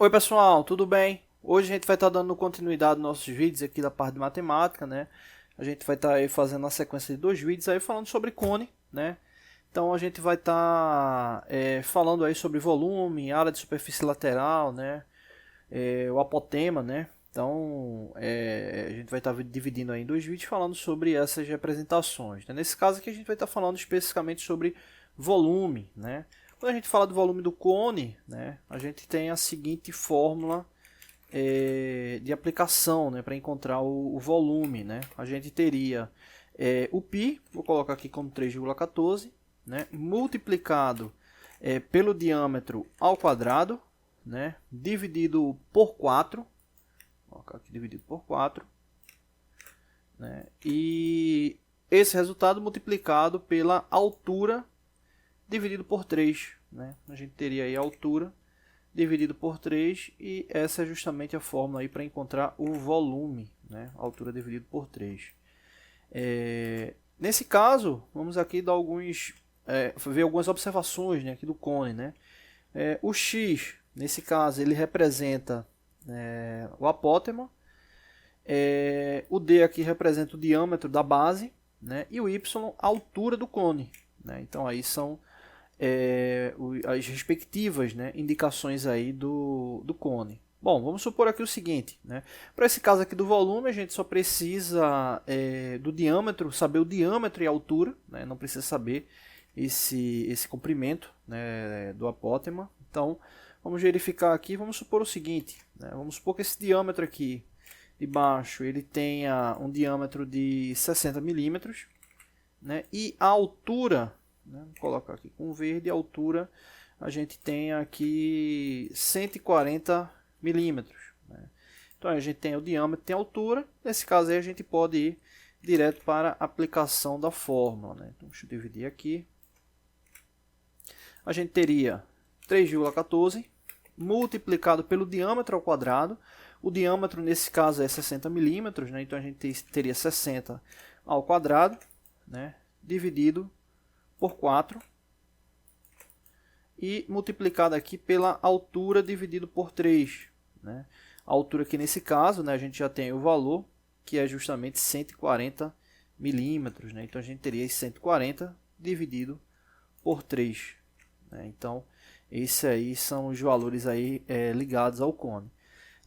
Oi pessoal, tudo bem? Hoje a gente vai estar dando continuidade nos nossos vídeos aqui da parte de matemática, né? A gente vai estar aí fazendo uma sequência de dois vídeos aí falando sobre cone, né? Então a gente vai estar falando aí sobre volume, área de superfície lateral, né? O apotema, né? Então a gente vai estar dividindo aí em dois vídeos falando sobre essas representações, né? Nesse caso aqui a gente vai estar falando especificamente sobre volume, né? Quando a gente fala do volume do cone, né, a gente tem a seguinte fórmula de aplicação, né, para encontrar o volume. Né? A gente teria o π, vou colocar aqui como 3,14, né, multiplicado pelo diâmetro ao quadrado, né, dividido por 4, vou colocar aqui dividido por 4, né, e esse resultado multiplicado pela altura dividido por 3. Né? A gente teria aí a altura dividido por 3 e essa é justamente a fórmula para encontrar o volume. Né? A altura dividido por 3. Nesse caso, vamos aqui dar ver algumas observações, né, aqui do cone. Né? O x, nesse caso, ele representa o apótema. O d aqui representa o diâmetro da base, né? E o y, a altura do cone. Né? Então aí são as respectivas, né, indicações aí do cone. Bom, vamos supor aqui o seguinte, né? Para esse caso aqui do volume, a gente só precisa do diâmetro, saber o diâmetro e a altura, né? Não precisa saber esse comprimento, né, do apótema. Então, vamos verificar aqui, vamos supor o seguinte, né? Vamos supor que esse diâmetro aqui de baixo ele tenha um diâmetro de 60 milímetros, né? E a altura, vou colocar aqui com verde, a altura a gente tem aqui 140 milímetros. Né? Então a gente tem o diâmetro, tem a altura. Nesse caso aí a gente pode ir direto para a aplicação da fórmula. Né? Então deixa eu dividir aqui. A gente teria 3,14 multiplicado pelo diâmetro ao quadrado. O diâmetro nesse caso é 60 milímetros, né? Então a gente teria 60 ao quadrado, né? Dividido por 4 e multiplicado aqui pela altura dividido por 3. Né? A altura aqui nesse caso, né, a gente já tem o valor, que é justamente 140 milímetros. Né? Então a gente teria 140 dividido por 3. Né? Então esses aí são os valores aí, ligados ao cone.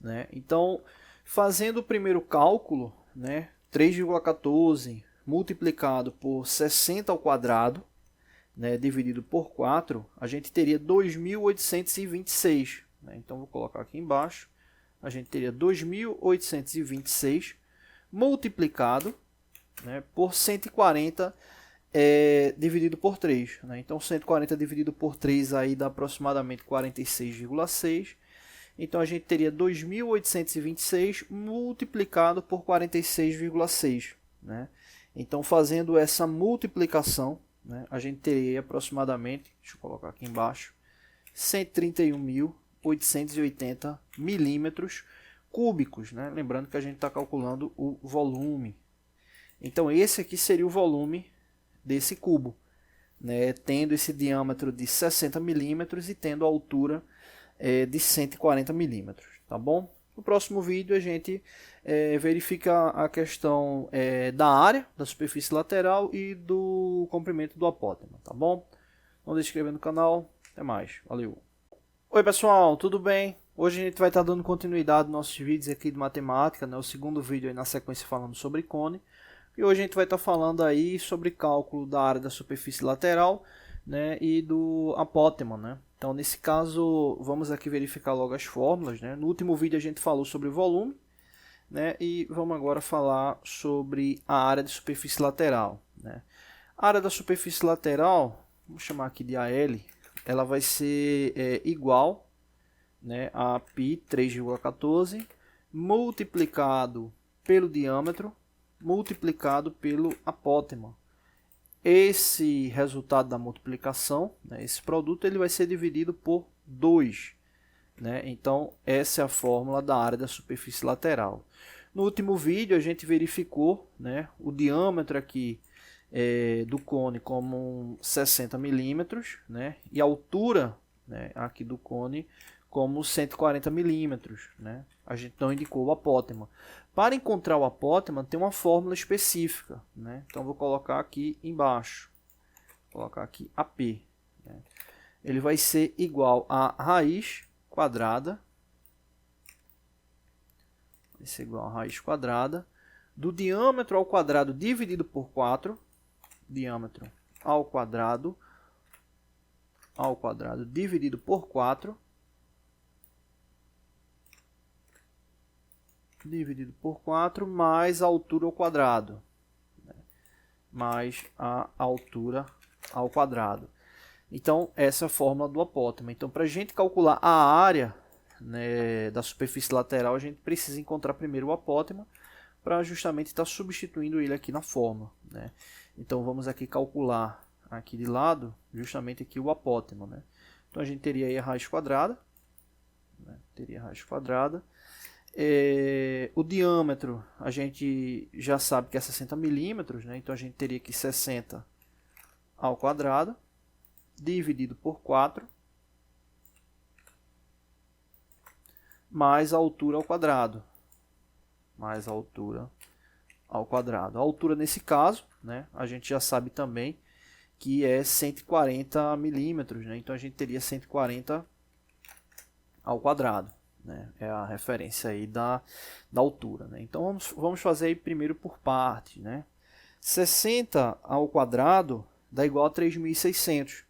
Né? Então, fazendo o primeiro cálculo, né, 3,14 multiplicado por 60 ao quadrado, né, dividido por 4, a gente teria 2.826. Né? Então, vou colocar aqui embaixo. A gente teria 2.826 multiplicado, né, por 140 dividido por 3. Né? Então, 140 dividido por 3 aí dá aproximadamente 46,6. Então, a gente teria 2.826 multiplicado por 46,6. Né? Então, fazendo essa multiplicação, né, a gente teria aproximadamente, deixa eu colocar aqui embaixo, 131.880 milímetros cúbicos. Né? Lembrando que a gente está calculando o volume. Então, esse aqui seria o volume desse cubo, né, tendo esse diâmetro de 60 milímetros e tendo a altura de 140 milímetros, tá bom? No próximo vídeo a gente verifica a questão da área, da superfície lateral e do comprimento do apótema, tá bom? Não deixe de se inscrever no canal, até mais, valeu! Oi pessoal, tudo bem? Hoje a gente vai estar dando continuidade nos nossos vídeos aqui de matemática, né? O segundo vídeo aí na sequência falando sobre cone. E hoje a gente vai estar falando aí sobre cálculo da área da superfície lateral, né, e do apótema, né? Então, nesse caso, vamos aqui verificar logo as fórmulas, né? No último vídeo a gente falou sobre volume, né? E vamos agora falar sobre a área de superfície lateral, né? A área da superfície lateral, vamos chamar aqui de AL, ela vai ser igual, né, a π 3,14 multiplicado pelo diâmetro multiplicado pelo apótema. Esse resultado da multiplicação, né, esse produto, ele vai ser dividido por 2. Né? Então, essa é a fórmula da área da superfície lateral. No último vídeo, a gente verificou, né, o diâmetro aqui do cone como 60 milímetros, né, e a altura, né, aqui do cone como 140 milímetros, né? A gente não indicou o apótema. Para encontrar o apótema tem uma fórmula específica, né? Então vou colocar aqui embaixo, vou colocar aqui AP, né? Ele vai ser igual a raiz quadrada, vai ser igual a raiz quadrada do diâmetro ao quadrado dividido por 4, diâmetro ao quadrado dividido por 4, dividido por 4, mais a altura ao quadrado, né? Mais a altura ao quadrado. Então, essa é a fórmula do apótema. Então, para a gente calcular a área, né, da superfície lateral, a gente precisa encontrar primeiro o apótema, para justamente estar substituindo ele aqui na fórmula, né? Então, vamos aqui calcular aqui de lado, justamente aqui o apótema, né? Então, a gente teria aí a raiz quadrada, né? Teria a raiz quadrada. O diâmetro, a gente já sabe que é 60 milímetros, né? Então, a gente teria aqui 60 ao quadrado, dividido por 4, mais a altura ao quadrado, mais a altura ao quadrado. A altura nesse caso, né, a gente já sabe também que é 140 milímetros, né? Então a gente teria 140 ao quadrado, né? É a referência aí da altura, né? Então vamos fazer aí primeiro por partes, né? 60 ao quadrado dá igual a 3.600.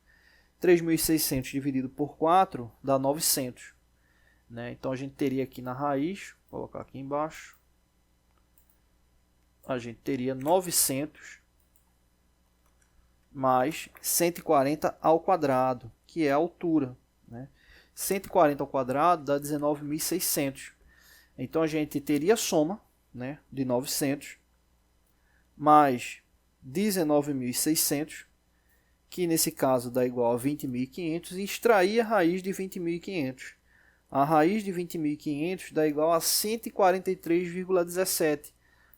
3.600 dividido por 4 dá 900, né? Então a gente teria aqui na raiz, vou colocar aqui embaixo, a gente teria 900 mais 140 ao quadrado, que é a altura, né? 140 ao quadrado dá 19.600. Então a gente teria a soma, né, de 900 mais 19.600, que nesse caso dá igual a 20.500, e extrair a raiz de 20.500. A raiz de 20.500 dá igual a 143,17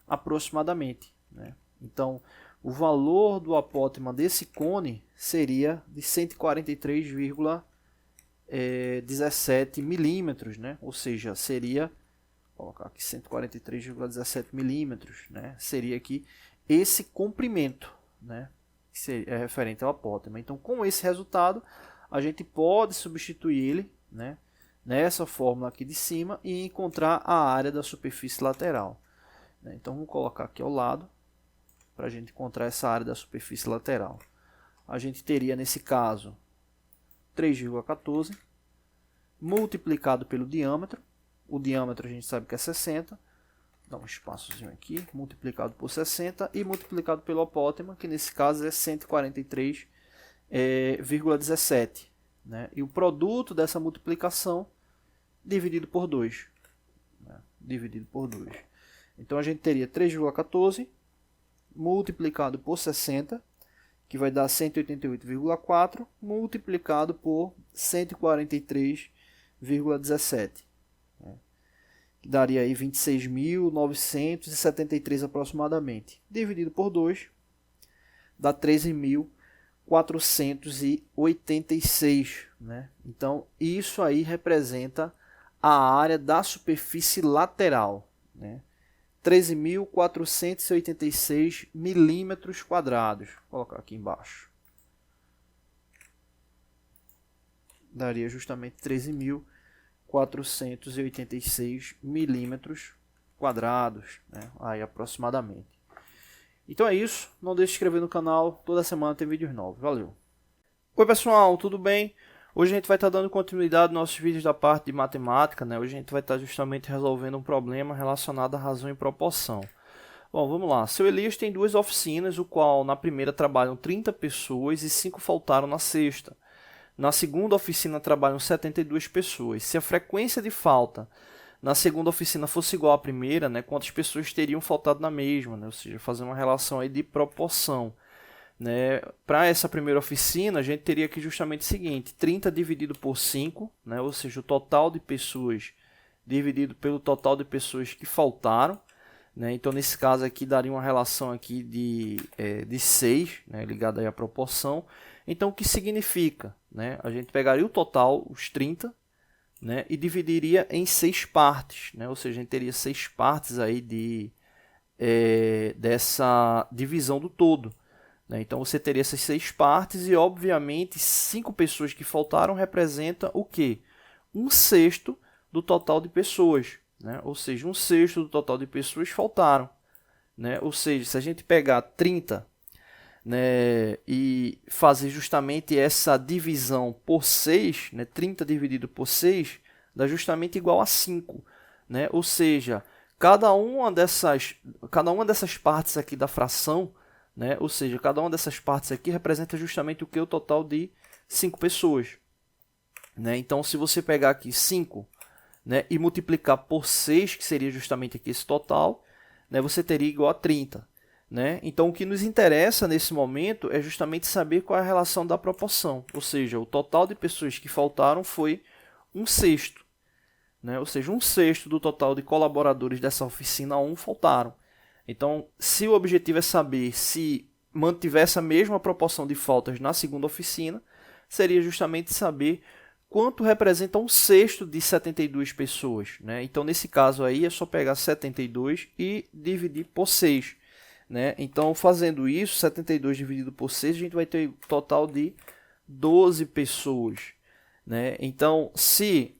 aproximadamente, né? Então, o valor do apótema desse cone seria de 143,17 milímetros, né? Ou seja, seria, vou colocar aqui 143,17 milímetros, né? Seria aqui esse comprimento, né? Que é referente ao apótema. Então, com esse resultado, a gente pode substituir ele, né, nessa fórmula aqui de cima e encontrar a área da superfície lateral. Então, vamos colocar aqui ao lado, para a gente encontrar essa área da superfície lateral. A gente teria, nesse caso, 3,14 multiplicado pelo diâmetro. O diâmetro a gente sabe que é 60. Dá um espaçozinho aqui, multiplicado por 60 e multiplicado pelo apótema, que nesse caso é 143,17, né? E o produto dessa multiplicação dividido por 2, né? Dividido por 2. Então a gente teria 3,14 multiplicado por 60, que vai dar 188,4, multiplicado por 143,17. Que daria aí 26.973 aproximadamente. Dividido por 2, dá 13.486, né? Então, isso aí representa a área da superfície lateral, né? 13.486 milímetros quadrados. Vou colocar aqui embaixo. Daria justamente 13.486 milímetros quadrados, né? Aí aproximadamente. Então é isso. Não deixe de se inscrever no canal. Toda semana tem vídeos novos. Valeu! Oi pessoal, tudo bem? Hoje a gente vai estar dando continuidade nos nossos vídeos da parte de matemática, né? Hoje a gente vai estar justamente resolvendo um problema relacionado à razão e proporção. Bom, vamos lá. Seu Elias tem 2 oficinas, o qual na primeira trabalham 30 pessoas e 5 faltaram na sexta. Na segunda oficina trabalham 72 pessoas. Se a frequência de falta na segunda oficina fosse igual à primeira, né, quantas pessoas teriam faltado na mesma, né? Ou seja, fazer uma relação aí de proporção. Né? Para essa primeira oficina, a gente teria aqui justamente o seguinte: 30 dividido por 5, né? Ou seja, o total de pessoas dividido pelo total de pessoas que faltaram, né? Então, nesse caso aqui, daria uma relação aqui de 6, né? Ligada aí à proporção. Então, o que significa? Né? A gente pegaria o total, os 30, né, e dividiria em 6 partes, né, ou seja, a gente teria 6 partes aí dessa divisão do todo, né? Então você teria essas 6 partes e, obviamente, 5 pessoas que faltaram representam o quê? 1/6 do total de pessoas, né? Ou seja, 1/6 do total de pessoas faltaram, né? Ou seja, se a gente pegar 30, né, e fazer justamente essa divisão por 6, né, 30 dividido por 6 dá justamente igual a 5, né? Ou seja, cada uma dessas partes aqui da fração, né, ou seja, cada uma dessas partes aqui representa justamente o que? O total de 5 pessoas, né? Então, se você pegar aqui 5, né, e multiplicar por 6, que seria justamente aqui esse total, né, você teria igual a 30. Né? Então, o que nos interessa nesse momento é justamente saber qual é a relação da proporção, ou seja, o total de pessoas que faltaram foi 1/6, né? Ou seja, 1/6 do total de colaboradores dessa oficina 1 faltaram. Então, se o objetivo é saber se mantivesse a mesma proporção de faltas na segunda oficina, seria justamente saber quanto representa 1/6 de 72 pessoas, né? Então, nesse caso aí, é só pegar 72 e dividir por 6. Né? Então, fazendo isso, 72 dividido por 6, a gente vai ter um total de 12 pessoas. Né? Então, se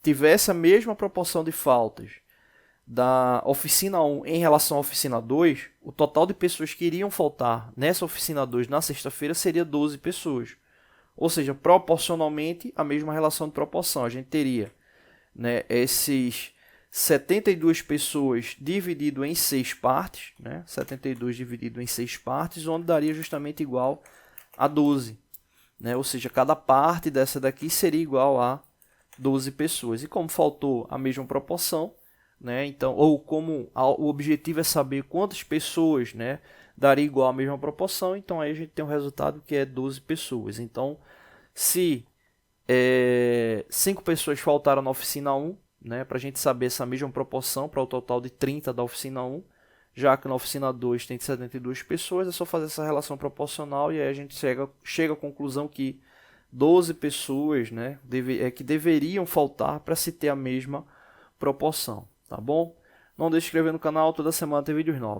tivesse a mesma proporção de faltas da oficina 1 em relação à oficina 2, o total de pessoas que iriam faltar nessa oficina 2 na sexta-feira seria 12 pessoas. Ou seja, proporcionalmente, a mesma relação de proporção. A gente teria, né, esses 72 pessoas dividido em 6 partes, né? 72 dividido em 6 partes, onde daria justamente igual a 12. Né? Ou seja, cada parte dessa daqui seria igual a 12 pessoas. E como faltou a mesma proporção, né? Então, ou como o objetivo é saber quantas pessoas, né, daria igual a mesma proporção, então aí a gente tem um resultado que é 12 pessoas. Então, se 5 pessoas faltaram na oficina 1, né, para a gente saber essa mesma proporção para o total de 30 da oficina 1, já que na oficina 2 tem 72 pessoas, é só fazer essa relação proporcional e aí a gente chega à conclusão que 12 pessoas, né, que deveriam faltar para se ter a mesma proporção, tá bom? Não deixe de se inscrever no canal, toda semana tem vídeos novos.